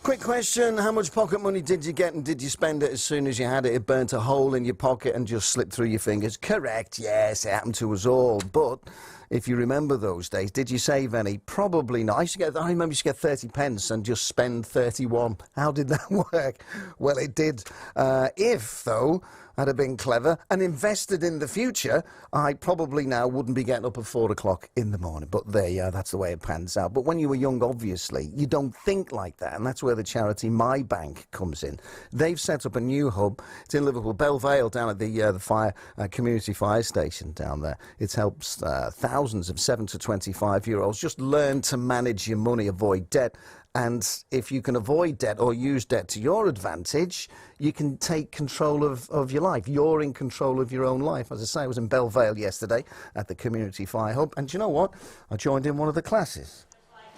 Quick question, how much pocket money did you get and did you spend it as soon as you had it? It burnt a hole in your pocket and just slipped through your fingers. Correct, yes, it happened to us all. But if you remember those days, did you save any? Probably not. I remember you used to get 30 pence and just spend 31. How did that work? Well, it did. If, though, I'd have been clever and invested in the future, I probably now wouldn't be getting up at 4 o'clock in the morning. But there you are, that's the way it pans out. But when you were young, obviously, you don't think like that. And that's where the charity My Bank comes in. They've set up a new hub. It's in Liverpool, Belvale, down at the community fire station down there. It helps thousands of 7 to 25-year-olds just learn to manage your money, avoid debt. And if you can avoid debt or use debt to your advantage, you can take control of your life. You're in control of your own life. As I say, I was in Belvale yesterday at the Community Fire Hub. And do you know what? I joined in one of the classes. Yeah,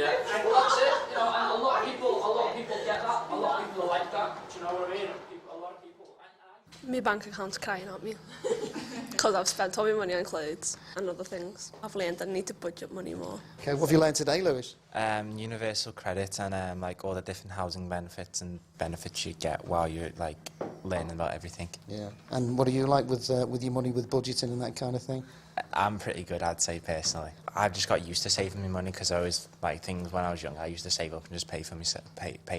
and that's it. You know, and a lot of people get that. A lot of people like that. Do you know what I mean? A lot of people. My bank account's crying at me because I've spent all my money on clothes and other things. I've learned I need to budget money more. Okay, what have you learned today, Lewis? Universal credit and like all the different housing benefits and benefits you get while you're like learning about everything. Yeah, and what do you like with your money, with budgeting and that kind of thing? I'm pretty good, I'd say, personally. I've just got used to saving my money because I always, like, things when I was young, I used to save up and just pay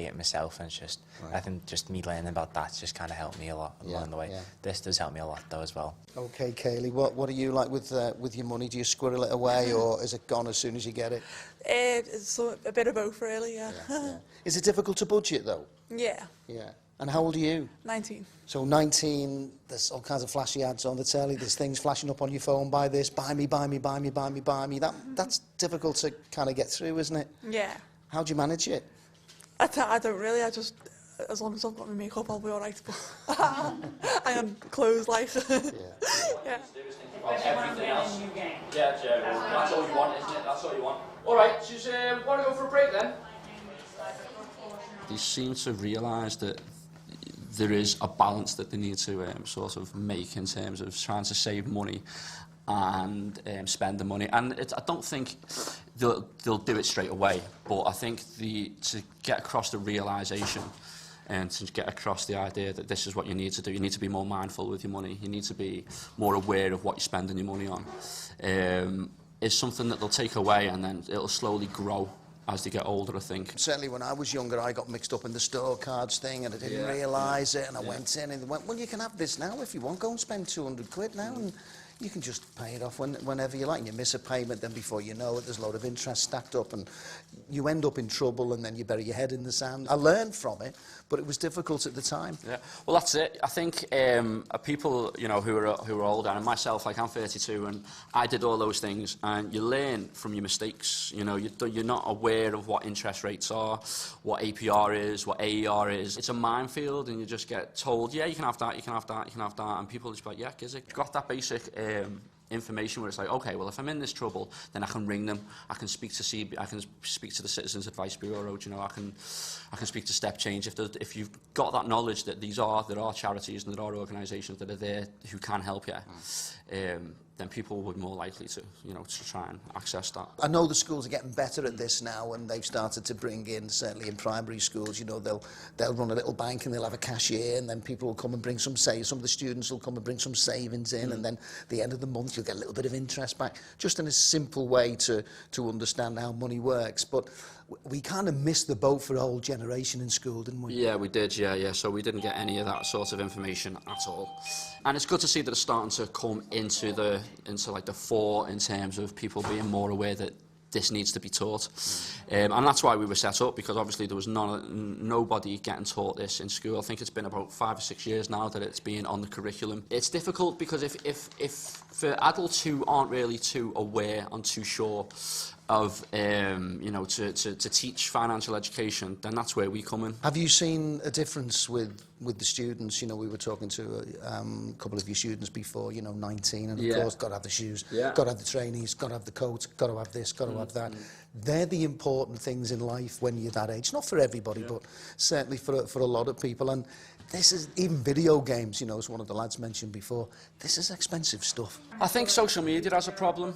it myself, and it's just, I think just me learning about that just kind of helped me a lot along the way. Yeah. This does help me a lot, though, as well. Okay, Kaylee, what do you like with your money? Do you squirrel it away, or is it gone as soon as you get it? It's a bit of both, really, yeah. Is it difficult to budget, though? Yeah. Yeah. And how old are you? 19. So 19, there's all kinds of flashy ads on the telly, there's things flashing up on your phone, buy this, buy me, buy me, buy me, buy me, buy me. That's difficult to kind of get through, isn't it? Yeah. How do you manage it? I don't really, I just, as long as I've got my makeup, I'll be alright. I am clothes, like. Yeah. Everything else. Yeah, Joe. That's all you want, isn't it? That's all you want. All right, just want to go for a break then? They seem to realise that there is a balance that they need to sort of make in terms of trying to save money and spend the money. And I don't think they'll do it straight away, but I think to get across the realisation and to get across the idea that this is what you need to do, you need to be more mindful with your money, you need to be more aware of what you're spending your money on, is something that they'll take away, and then it'll slowly grow as they get older, I think. Certainly when I was younger, I got mixed up in the store cards thing and I didn't realise it, and I went in and they went, well, you can have this now if you want, go and spend 200 quid now and you can just pay it off whenever you like. And you miss a payment, then before you know it, there's a load of interest stacked up and you end up in trouble, and then you bury your head in the sand. I learned from it, but it was difficult at the time. Yeah, well, that's it. I think people, you know, who are older, and myself, like I'm 32, and I did all those things, and you learn from your mistakes. You know, you're not aware of what interest rates are, what APR is, what AER is. It's a minefield, and you just get told, yeah, you can have that, you can have that, you can have that, and people just be like, yeah, Gizik. Got that basic information where it's like, okay, well, if I'm in this trouble, then I can ring them. I can speak to I can speak to the Citizens Advice Bureau. You know, I can speak to Step Change. If you've got that knowledge that there are charities and there are organisations that are there who can help you, then people would be more likely to, you know, to try and access that. I know the schools are getting better at this now, and they've started to bring in, certainly in primary schools, you know, they'll run a little bank and they'll have a cashier, and then people will come and bring some some of the students will come and bring some savings in, and then at the end of the month you'll get a little bit of interest back, just in a simple way to understand how money works. But we kind of missed the boat for a whole generation in school, didn't we? Yeah, we did, yeah. So we didn't get any of that sort of information at all. And it's good to see that it's starting to come into like the fore in terms of people being more aware that this needs to be taught. And that's why we were set up, because obviously there was nobody getting taught this in school. I think it's been about 5 or 6 years now that it's been on the curriculum. It's difficult because if for adults who aren't really too aware and too sure of you know, to teach financial education, then that's where we come in. Have you seen a difference with the students? You know, we were talking to a couple of your students before, you know, 19, and of course, got to have the shoes, got to have the trainees, got to have the coat, got to have this, got to have that. They're the important things in life when you're that age. Not for everybody, but certainly for a lot of people. And this is, even video games, you know, as one of the lads mentioned before, this is expensive stuff. I think social media has a problem.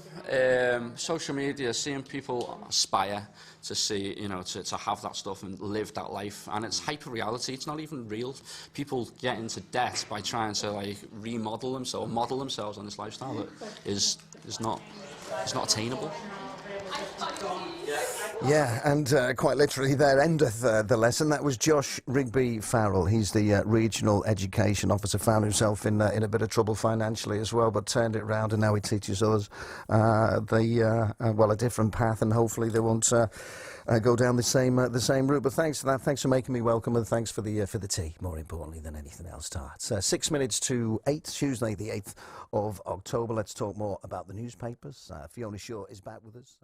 Social media, seeing people aspire to see, you know, to have that stuff and live that life, and it's hyper reality. It's not even real. People get into debt by trying to like remodel themselves, model themselves on this lifestyle that is not attainable. Yeah, and quite literally there endeth the lesson. That was Josh Rigby-Farrell. He's the Regional Education Officer, found himself in a bit of trouble financially as well, but turned it round, and now he teaches others a different path, and hopefully they won't go down the same route. But thanks for that. Thanks for making me welcome, and thanks for the tea, more importantly than anything else, Tar. It's 6 minutes to 8, Tuesday the 8th of October. Let's talk more about the newspapers. Fiona Shaw is back with us.